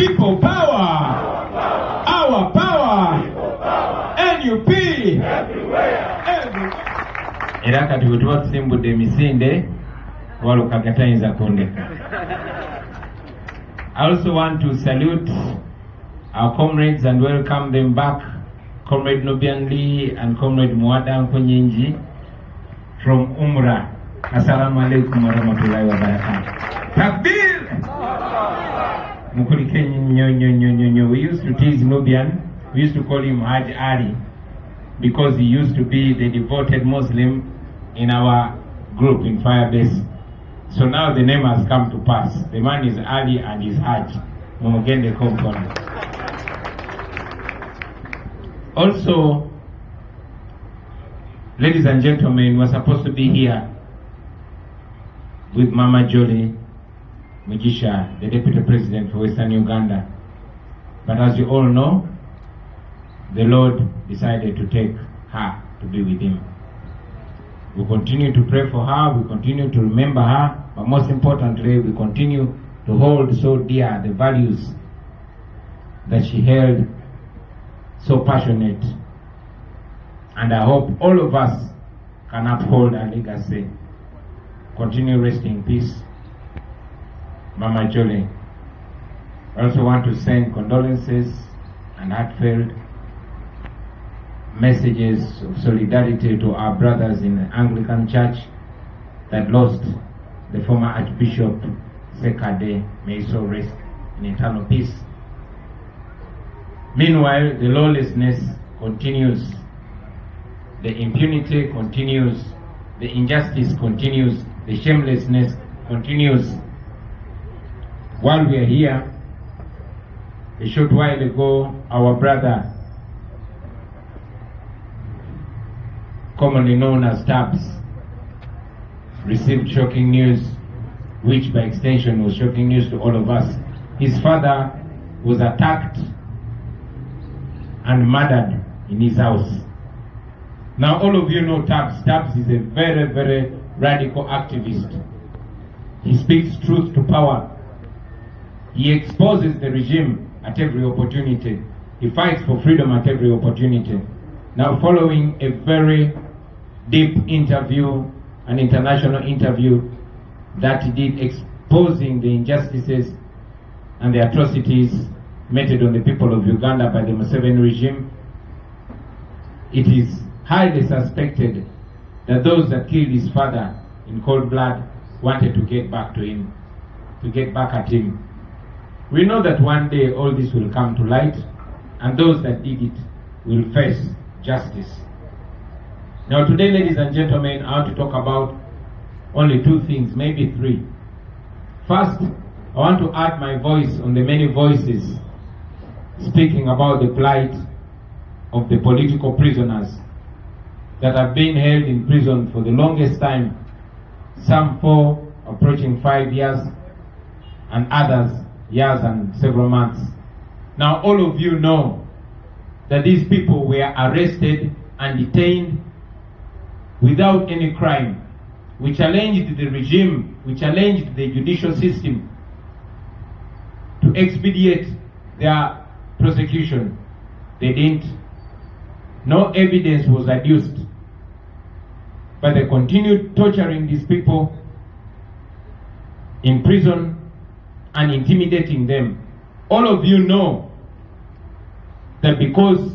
People power. Our power. NUP. Everywhere. Era kati bwe tuba tusimbudde emisinde waluka gatayinza kundeka. I also want to salute our comrades and welcome them back, Comrade Nubian Lee and Comrade Mwada Nkunyinji from Umrah. Assalamu alaikum wa rahmatullahi wa barakatuh. Takbir! Mukuli Kenya. We used to tease Nubian. We used to call him Haj Ali because he used to be the devoted Muslim in our group in Firebase. So now the name has come to pass. The man is Ali and is Haj. Mumugende Kompona. Also, ladies and gentlemen, we're supposed to be here with Mama Jolie Mugisha, the Deputy President for Western Uganda. But as you all know, the Lord decided to take her to be with him. We continue to pray for her, we continue to remember her, but most importantly, we continue to hold so dear the values that she held so passionate. And I hope all of us can uphold her legacy. Continue resting in peace, Mama Jolie. I also want to send condolences and heartfelt messages of solidarity to our brothers in the Anglican Church that lost the former Archbishop Sekade. May his soul rest in eternal peace. Meanwhile, the lawlessness continues, the impunity continues, the injustice continues, the shamelessness continues. While we are here, a short while ago, our brother, commonly known as Tabs, received shocking news, which by extension was shocking news to all of us. His father was attacked and murdered in his house. Now all of you know Tabs. Tabs is a very, very radical activist. He speaks truth to power. He exposes the regime at every opportunity. He fights for freedom at every opportunity. Now following a very deep interview, an international interview that he did exposing the injustices and the atrocities meted on the people of Uganda by the Museveni regime, it is highly suspected that those that killed his father in cold blood wanted to get back to him, to get back at him. We know that one day all this will come to light and those that did it will face justice. Now today, ladies and gentlemen, I want to talk about only two things, maybe three. First, I want to add my voice on the many voices speaking about the plight of the political prisoners that have been held in prison for the longest time, some 4 approaching 5 years, and others years and several months. Now all of you know that these people were arrested and detained without any crime. We challenged the regime, we challenged the judicial system to expedite their prosecution. They didn't. No evidence was adduced. But they continued torturing these people in prison and intimidating them. All of you know that because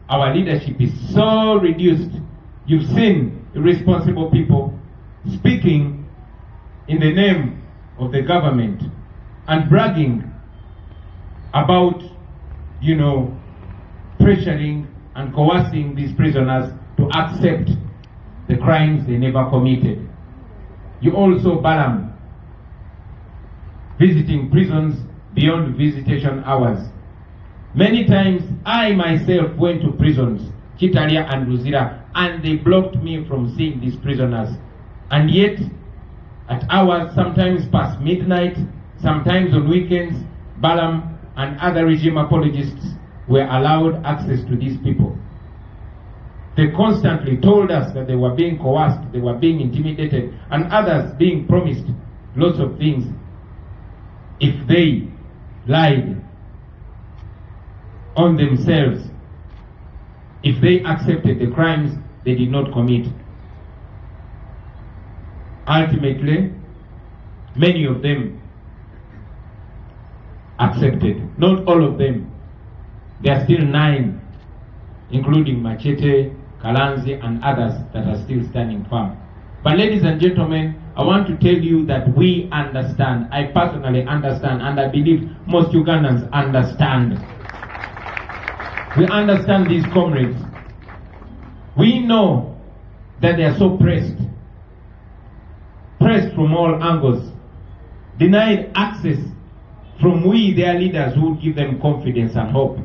our leadership is so reduced, you've seen irresponsible people speaking in the name of the government and bragging about, pressuring and coercing these prisoners to accept the crimes they never committed. You also Balaam visiting prisons beyond visitation hours. Many times I myself went to prisons, Chitalia and Luzira, and they blocked me from seeing these prisoners. And yet, at hours sometimes past midnight, sometimes on weekends, Balaam and other regime apologists were allowed access to these people. They constantly told us that they were being coerced, they were being intimidated, and others being promised lots of things if they lied on themselves if they accepted the crimes they did not commit. Ultimately, many of them accepted. Not all of them. There are still 9, including Machete, Kalanzi, and others that are still standing firm. But ladies and gentlemen, I want to tell you that we understand. I personally understand, and I believe most Ugandans understand. We understand these comrades. We know that they are so pressed from all angles, denied access from we, their leaders, who would give them confidence and hope,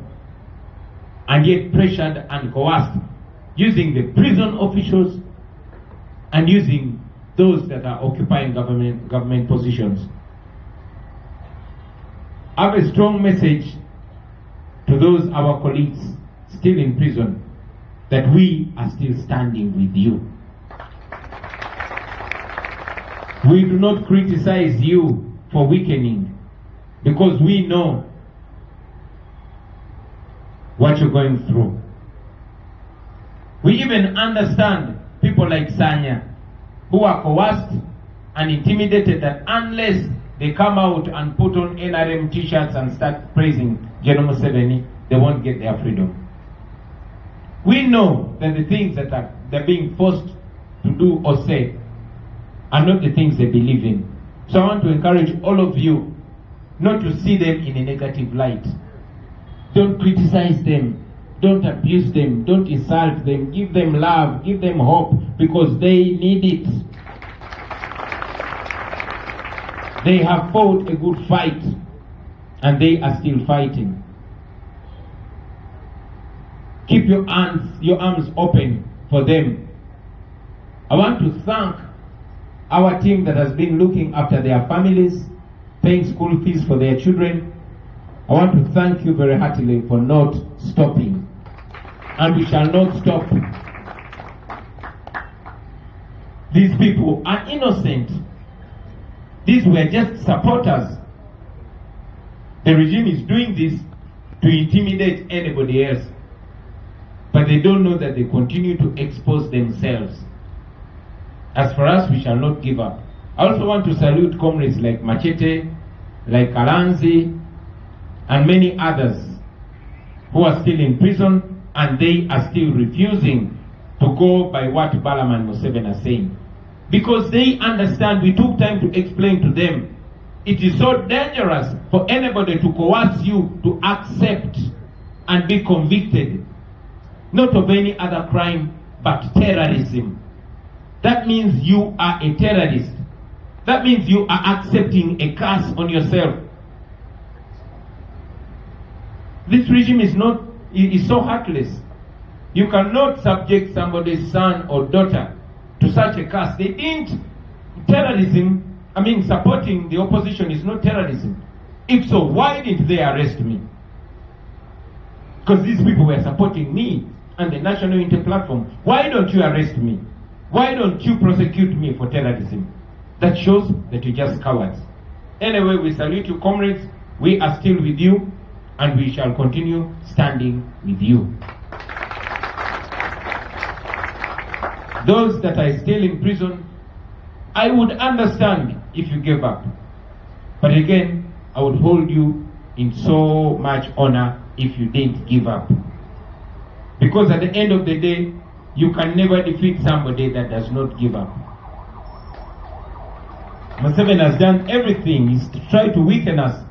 and yet pressured and coerced, using the prison officials and using those that are occupying government positions. I have a strong message to those our colleagues still in prison, that we are still standing with you. We do not criticize you for weakening, because we know what you're going through. We even understand people like Sanya, who are coerced and intimidated, that unless they come out and put on NRM t-shirts and start praising General Museveni, they won't get their freedom. We know that the things that they're being forced to do or say are not the things they believe in. So I want to encourage all of you not to see them in a negative light. Don't criticize them. Don't abuse them. Don't insult them. Give them love. Give them hope, because they need it. They have fought a good fight, and they are still fighting. Keep your arms open for them. I want to thank our team that has been looking after their families, paying school fees for their children. I want to thank you very heartily for not stopping. And we shall not stop. These people are innocent. These were just supporters. The regime is doing this to intimidate anybody else. But they don't know that they continue to expose themselves. As for us, we shall not give up. I also want to salute comrades like Machete, like Kalanzi, and many others who are still in prison, and they are still refusing to go by what Balaam and Museveni are saying. Because they understand, we took time to explain to them, it is so dangerous for anybody to coerce you to accept and be convicted, not of any other crime, but terrorism. That means you are a terrorist. That means you are accepting a curse on yourself. This regime is so heartless. You cannot subject somebody's son or daughter to such a curse. They didn't. Supporting the opposition is not terrorism. If so, why didn't they arrest me? Because these people were supporting me and the National Unity Platform. Why don't you arrest me? Why don't you prosecute me for terrorism? That shows that you're just cowards. Anyway, we salute you, comrades. We are still with you, and we shall continue standing with you. Those that are still in prison, I would understand if you gave up. But again, I would hold you in so much honor if you didn't give up. Because at the end of the day, you can never defeat somebody that does not give up. Museveni has done everything. He's tried to weaken us.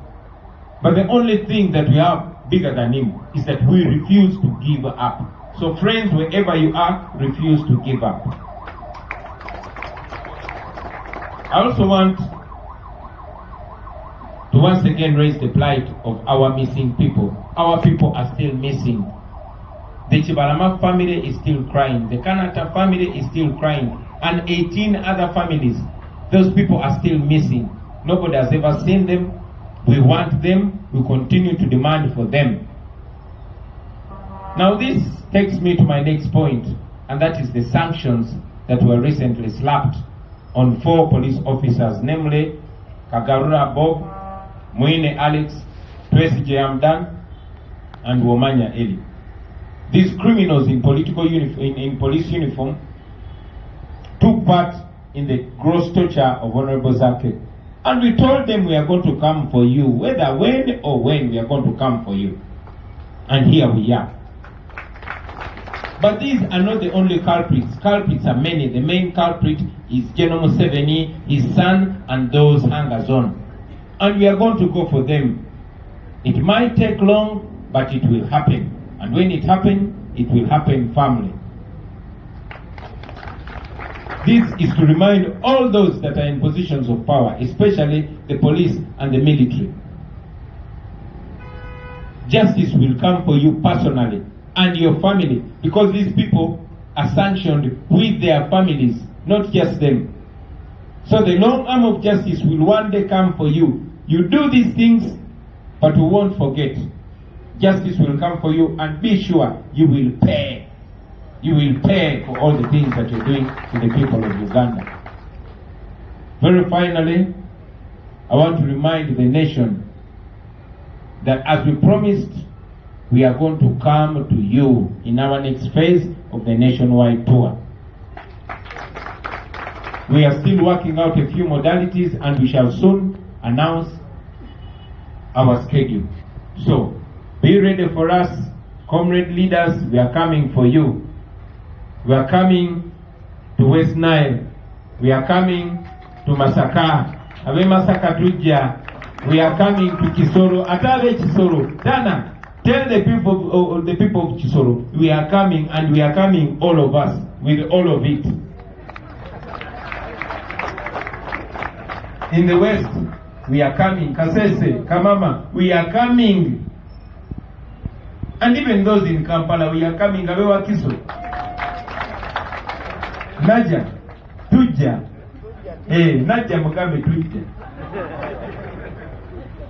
But the only thing that we have bigger than him is that we refuse to give up. So friends, wherever you are, refuse to give up. I also want to once again raise the plight of our missing people. Our people are still missing. The Chibalama family is still crying. The Kanata family is still crying. And 18 other families. Those people are still missing. Nobody has ever seen them. We want them. We continue to demand for them. Now this takes me to my next point, and that is the sanctions that were recently slapped on 4 police officers, namely Kagarura Bob, Muine Alex, Tracy J. Amdan, and Womanya Eli. These criminals in in police uniform took part in the gross torture of Honorable Zake. And we told them we are going to come for you, whether when or when we are going to come for you. And here we are. But these are not the only culprits. Culprits are many. The main culprit is General Museveni, his son, and those hangers on. And we are going to go for them. It might take long, but it will happen. And when it happens, it will happen firmly. This is to remind all those that are in positions of power, especially the police and the military. Justice will come for you personally and your family, because these people are sanctioned with their families, not just them. So the long arm of justice will one day come for you. You do these things, but we won't forget. Justice will come for you, and be sure you will pay. You will pay for all the things that you're doing to the people of Uganda. Very finally, I want to remind the nation that as we promised, we are going to come to you in our next phase of the nationwide tour. We are still working out a few modalities, and we shall soon announce our schedule. So, be ready for us, comrade leaders. We are coming for you. We are coming to West Nile. We are coming to Masaka. Abe Masaka Tuja. We are coming to Kisoro. Atale Kisoro. Dana, tell the people of Kisoro, we are coming, and we are coming, all of us, with all of it. In the West, we are coming. Kasese, Kamama, we are coming. And even those in Kampala, we are coming. Abewa Kisoro. Naja, Tuja. Naja Mugambe Tuja.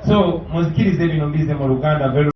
So, muzikirize bino mbize mu Luganda.